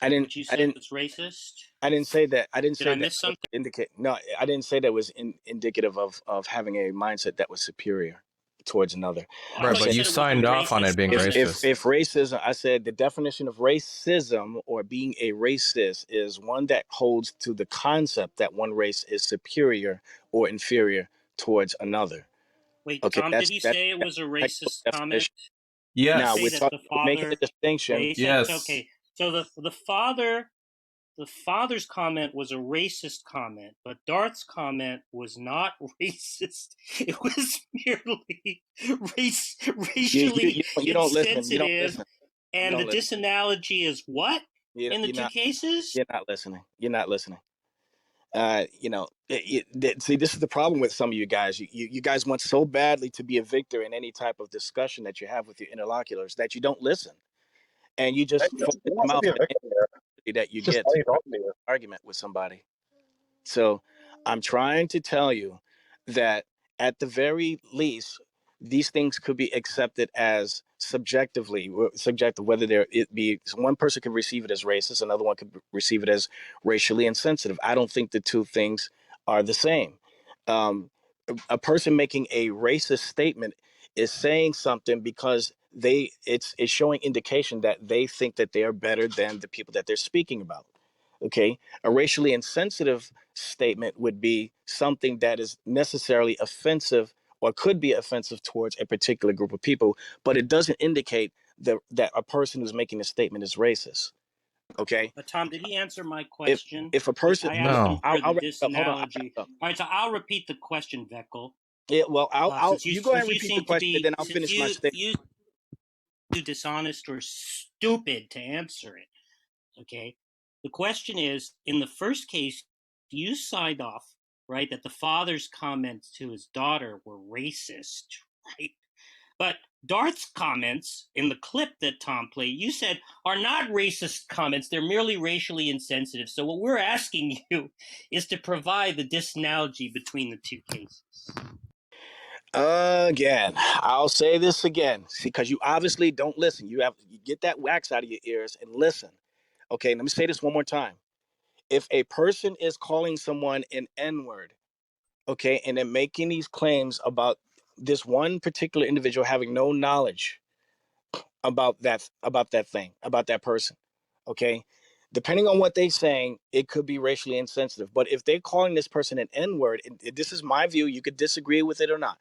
I didn't. You said it's racist. I didn't say that. I didn't say Did I that. miss something? No, I didn't say that was indicative of having a mindset that was superior towards another. Right, but you signed off on it being racist. If racism, I said the definition of racism or being a racist is one that holds to the concept that one race is superior or inferior towards another. Wait, okay, Tom, did he say it was a racist comment? Yes. Now we're making the distinction. Yes. Okay, so the father's comment was a racist comment, but Darth's comment was not racist. It was merely racially insensitive. And the disanalogy is what in the two cases? You're not listening. See, this is the problem with some of you guys. You guys want so badly to be a victor in any type of discussion that you have with your interlocutors that you don't listen, and you just You fold don't your have to mouth be a at victim there. any that you It's just get how to you talk to you. argument with somebody. So I'm trying to tell you that at the very least, these things could be accepted as subjective, whether it be one person could receive it as racist, another one could receive it as racially insensitive. I don't think the two things are the same. A person making a racist statement is saying something because it's showing indication that they think that they are better than the people that they're speaking about. Okay, a racially insensitive statement would be something that is necessarily offensive or could be offensive towards a particular group of people, but it doesn't indicate that a person who's making a statement is racist. Okay, But Tom, did he answer my question? if a person, I asked him No. for the I'll wrap it up. Hold on, I'll wrap disanalogy. it up. All right, so I'll repeat the question, Vekl. Yeah, well, I'll Since you go ahead and repeat the seem to question, and be then I'll finish my statement. too dishonest or stupid to answer it. Okay, the question is: in the first case, you signed off, right, that the father's comments to his daughter were racist, right? But Darth's comments in the clip that Tom played, you said, are not racist comments. They're merely racially insensitive. So what we're asking you is to provide the disanalogy between the two cases. Again, I'll say this again, because you obviously don't listen. You get that wax out of your ears and listen. Okay, let me say this one more time. If a person is calling someone an N-word, okay, and they're making these claims about this one particular individual having no knowledge about that person, okay, depending on what they're saying, it could be racially insensitive. But if they're calling this person an N-word, and this is my view, you could disagree with it or not.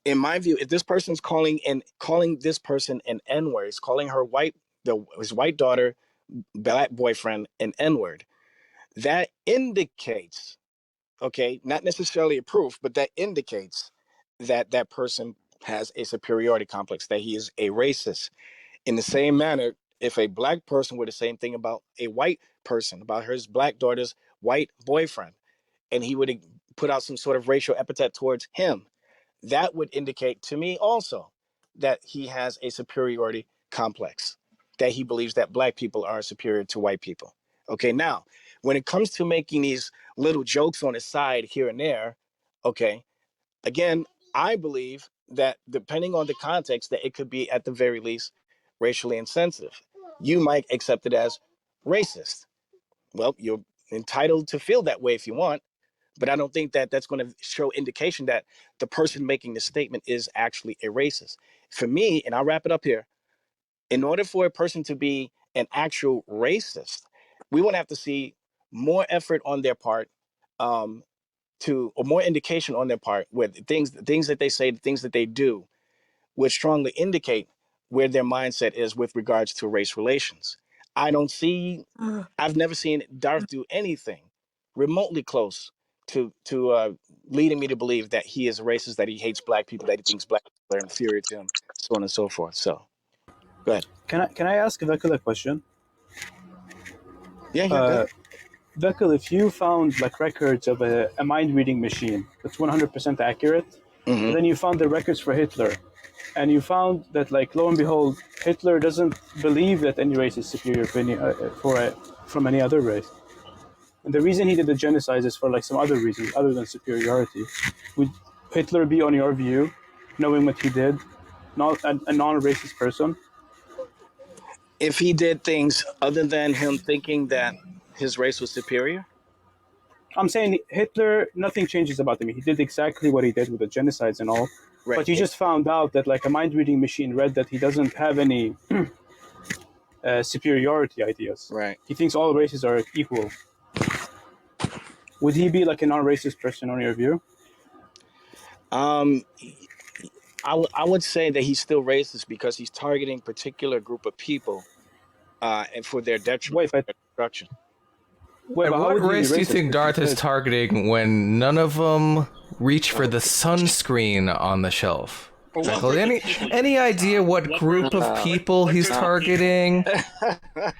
In my view, if this person's calling this person an N-word, he's calling her his white daughter, black boyfriend, an N-word, that indicates, okay, not necessarily a proof, but that indicates that that person has a superiority complex, that he is a racist. In the same manner, if a black person were the same thing about a white person, about his black daughter's white boyfriend, and he would put out some sort of racial epithet towards him, that would indicate to me also that he has a superiority complex, that he believes that black people are superior to white people. Okay, now, when it comes to making these little jokes on the side here and there, okay, again, I believe that depending on the context, that it could be at the very least racially insensitive. You might accept it as racist. Well, you're entitled to feel that way if you want, but I don't think that that's going to show indication that the person making the statement is actually a racist. For me, and I'll wrap it up here, in order for a person to be an actual racist, we would have to see more effort on their part, or more indication on their part, where the things that they say, the things that they do, would strongly indicate where their mindset is with regards to race relations. I've never seen Darth do anything remotely close to leading me to believe that he is a racist, that he hates black people, that he thinks black people are inferior to him, so on and so forth. So, go ahead. Can I ask Vekl a question? Yeah, go ahead. Vekl, if you found like records of a mind reading machine that's 100% accurate, and then you found the records for Hitler, and you found that, like, lo and behold, Hitler doesn't believe that any race is superior from any other race, and the reason he did the genocide is for like some other reasons other than superiority. Would Hitler be, on your view, knowing what he did, not a non-racist person? If he did things other than him thinking that his race was superior? I'm saying Hitler, nothing changes about him. He did exactly what he did with the genocides and all. Right. But you just found out that like a mind-reading machine read that he doesn't have any superiority ideas. Right. He thinks all races are equal. Would he be like a non-racist person on your view? I would say that he's still racist because he's targeting particular group of people and for their detriment, for their destruction. And what race do you think Darth is targeting when none of them reach for the sunscreen on the shelf? Any idea what group of people he's targeting?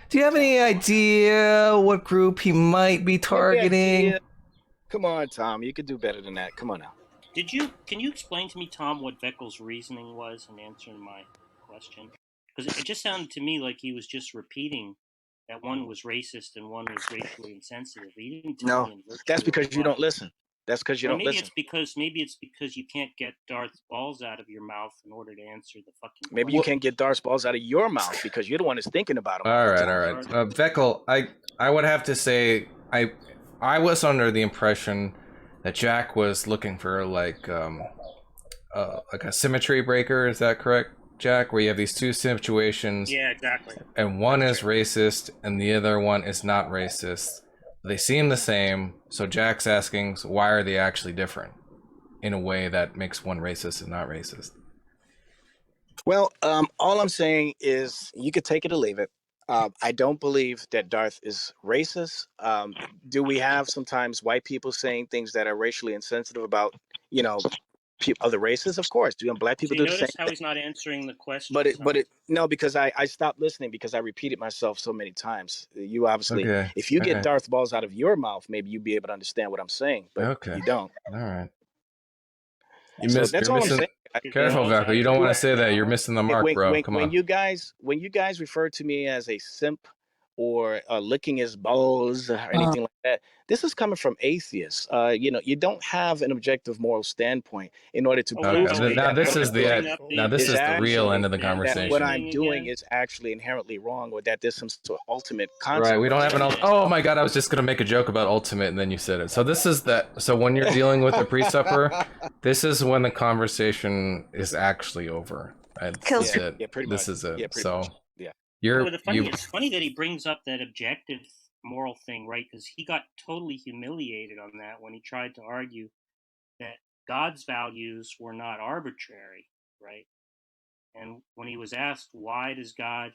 Do you have any idea what group he might be targeting? Come on, Tom. You could do better than that. Come on now. Can you explain to me, Tom, what Vekel's reasoning was in answering my question? Because it just sounded to me like he was just repeating that one was racist and one was racially insensitive. He didn't tell me in That's virtue because you don't listen. That's because you don't maybe listen. Maybe it's because you can't get Darth balls out of your mouth in order to answer the fucking. Maybe you can't get Darth balls out of your mouth because you're the one that's thinking about them. All right. Vekl, I would have to say I was under the impression that Jack was looking for like a symmetry breaker. Is that correct, Jack? Where you have these two situations. Yeah, exactly. And one is racist and the other one is not racist. They seem the same, so Jack's asking, so why are they actually different in a way that makes one racist and not racist? Well, all I'm saying is you could take it or leave it. I don't believe that Darth is racist. Do we have sometimes white people saying things that are racially insensitive about, other races? Of course. Do black people Do you do the same notice how thing? he's not answering the question? No, because I stopped listening because I repeated myself so many times. You obviously, Okay. if you get Darth balls out of your mouth, maybe you'd be able to understand what I'm saying, but you don't. All right. That's all I'm saying. Careful, Vekl. You don't want to say that. You're missing the mark, bro. Come on. When you guys refer to me as a simp or licking his balls or anything like that, this is coming from atheists. You don't have an objective moral standpoint in order to prove to me now this is the real end of the conversation. what I'm doing is actually inherently wrong, or that there's some sort of ultimate consequence. Right, we don't have an oh my god, I was just gonna make a joke about ultimate and then you said it. So this is that. So when you're dealing with the pre-supper, this is when the conversation is actually over. This is it. Yeah, pretty this much. is it. Yeah, pretty so much. Yeah. It's funny that he brings up that objective moral thing, right? Because he got totally humiliated on that when he tried to argue that God's values were not arbitrary, right? And when he was asked, why does God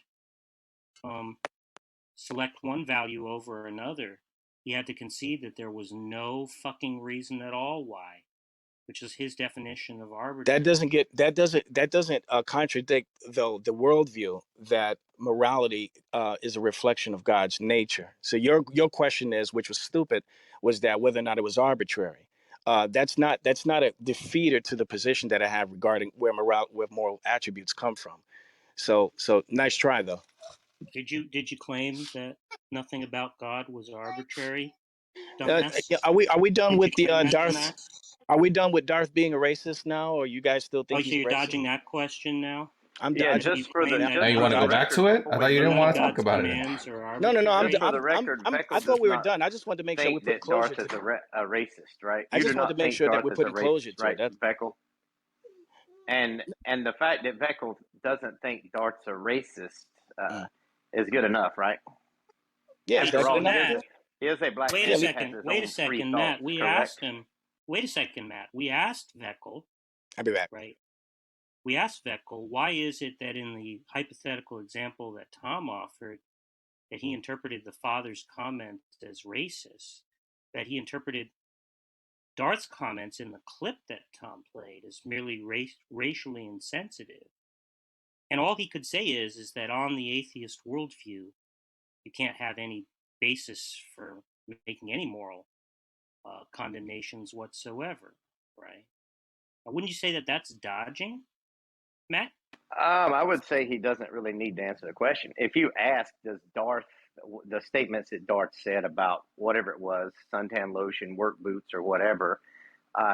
select one value over another, he had to concede that there was no fucking reason at all why, which is his definition of arbitrary. That doesn't contradict though the worldview that morality is a reflection of God's nature. So your question is, which was stupid, was that whether or not it was arbitrary. That's not a defeater to the position that I have regarding where moral attributes come from. So nice try though. Did you claim that nothing about God was arbitrary? Are we done with the Darth? Are we done with Darth being a racist now, or you guys still think he's you're racist? dodging that question now? I'm dodging. Now you want to go back to it? I thought you didn't want to talk about it. No. I thought we were done. I just wanted to make sure we put closure Darth to is a racist, right? I just wanted to make sure that we're putting closure to right, it. Vekl? And the fact that Vekl doesn't think Darth's a racist is good enough, right? Yeah, After all, he is a black man. Wait a second, Matt. We asked him. Wait a second, Matt. We asked Vekl. I'll be back. Right. We asked Vekl, why is it that in the hypothetical example that Tom offered, that he interpreted the father's comment as racist, that he interpreted Darth's comments in the clip that Tom played as merely racially insensitive. And all he could say is that on the atheist worldview, you can't have any basis for making any moral condemnations whatsoever, right? Wouldn't you say that that's dodging, Matt? I would say he doesn't really need to answer the question. If you ask, does Darth, the statements that Darth said about whatever it was, suntan lotion, work boots, or whatever,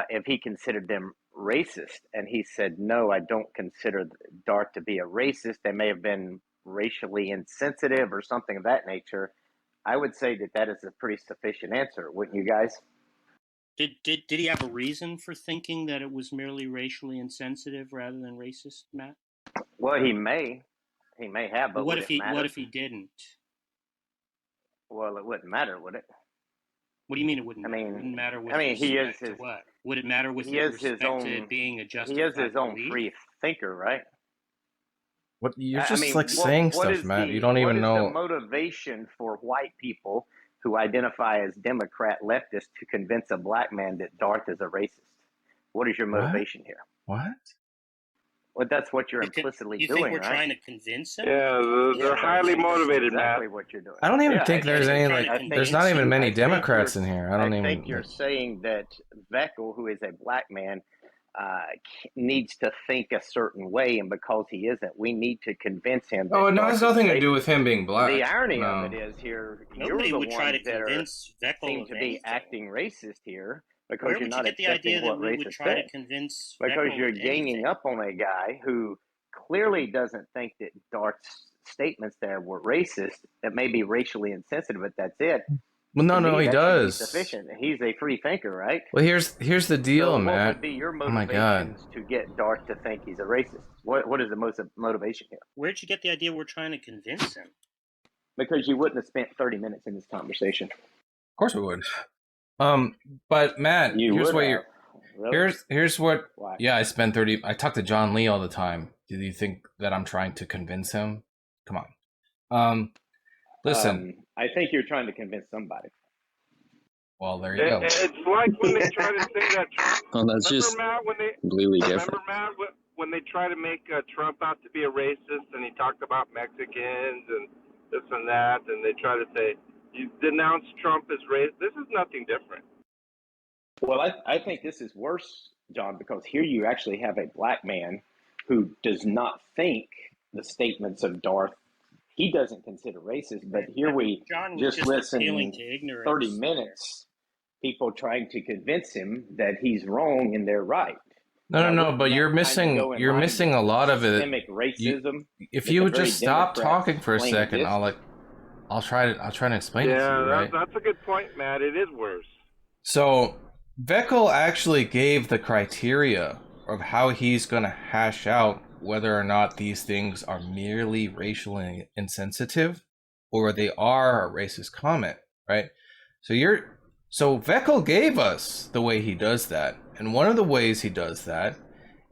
if he considered them racist, and he said, no, I don't consider Darth to be a racist, they may have been racially insensitive or something of that nature, I would say that is a pretty sufficient answer, wouldn't you guys? Did he have a reason for thinking that it was merely racially insensitive rather than racist, Matt? Well, he may have, but what if he didn't? Well, it wouldn't matter, would it? What do you mean it wouldn't? It wouldn't matter with he is his, to what? Would it matter with respect to it being a justified He is his own belief? free thinker, right? What you're just saying stuff, Matt. You don't even know. What is the motivation for white people who identify as Democrat leftists to convince a black man that Darth is a racist? What is your motivation here? What? Well, that's what you're implicitly You doing, think we're right? trying to convince him? Yeah, they're highly motivated, exactly Matt. what you're doing. I don't even Yeah, think there's any like. There's not even many Democrats in here. I think you're saying that Vekl, who is a black man, needs to think a certain way, and because he isn't, we need to convince him. Oh, that no, it has Darth nothing is to do with him being black. The irony No. of it is here, Nobody you're the would try to ones that convince Vekl seem of to be anything. acting racist here because Where you're would not you get the idea accepting that what we would racists try say. to convince Because Vekl you're of ganging anything? up on a guy who clearly doesn't think that Darth's statements there were racist. That may be racially insensitive, but that's it. Well, no, To no, me, he that should be does. sufficient. He's a free thinker, right? Well, here's the deal, So what Matt. would be your Oh my God. motivations to get Darth to think he's a racist? What is the most motivation here? Where'd you get the idea we're trying to convince him? Because you wouldn't have spent 30 minutes in this conversation. Of course we would. But Matt, You here's would what have. you're. Really? Here's what. Why? Yeah, I spend 30. I talk to John Lee all the time. Do you think that I'm trying to convince him? Come on. Listen. I think you're trying to convince somebody. Well, there you go. It's like when they try to say that Trump. Well, that's remember, just Matt, when they completely remember different. Matt when they try to make Trump out to be a racist, and he talked about Mexicans and this and that, and they try to say you denounce Trump as racist. This is nothing different. Well, I think this is worse, John, because here you actually have a black man who does not think the statements of Darth he doesn't consider racist, but here we just listen 30 minutes, people trying to convince him that he's wrong and they're right. No, but you're missing a lot of it. Systemic racism. If you would just stop talking for a second, I'll try to explain it to you, right? That's a good point, Matt. It is worse. So Vekl actually gave the criteria of how he's going to hash out whether or not these things are merely racially insensitive or they are a racist comment, right? So Vekl gave us the way he does that. And one of the ways he does that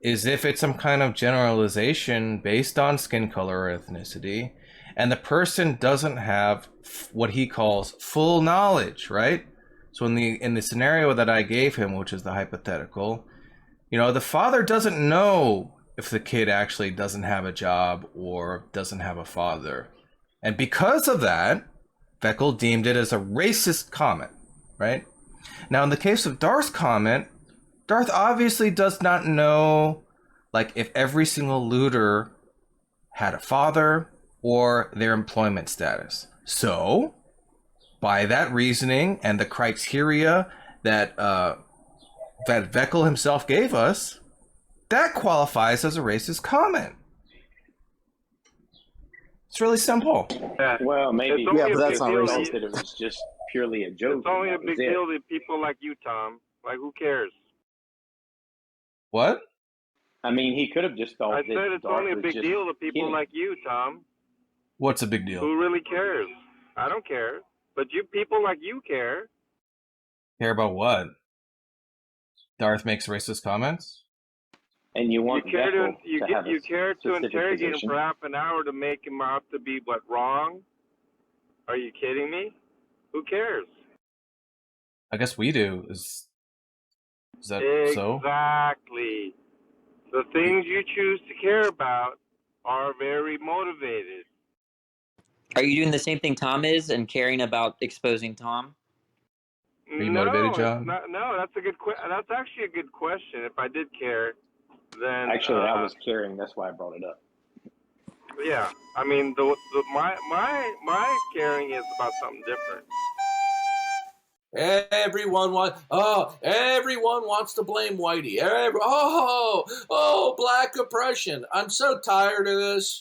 is if it's some kind of generalization based on skin color or ethnicity, and the person doesn't have what he calls full knowledge, right? So in the scenario that I gave him, which is the hypothetical, the father doesn't know if the kid actually doesn't have a job or doesn't have a father. And because of that, Vekl deemed it as a racist comment, right? Now, in the case of Darth's comment, Darth obviously does not know, like, if every single looter had a father or their employment status. So, by that reasoning and the criteria that Vekl himself gave us, that qualifies as a racist comment. It's really simple. Well, maybe. Yeah, but that's not racist. That it was just purely a joke. It's only a big deal to people like you, Tom. Like, who cares? What? I mean, he could have just thought. I said it's only a big deal to people like you, Tom. What's a big deal? Who really cares? I don't care. But you people like you care. Care about what? Darth makes racist comments? And you want you care to interrogate him for half an hour to make him out to be what, wrong? Are you kidding me? Who cares? I guess we do. Is that so? Exactly. The things you choose to care about are very motivated. Are you doing the same thing Tom is and caring about exposing Tom? Are you motivated, John? No, that's a good that's actually a good question. If I did care, then actually I was caring. That's why I brought it up. Yeah, I mean, my caring is about something different. Everyone wants to blame Whitey. Black oppression. I'm so tired of this.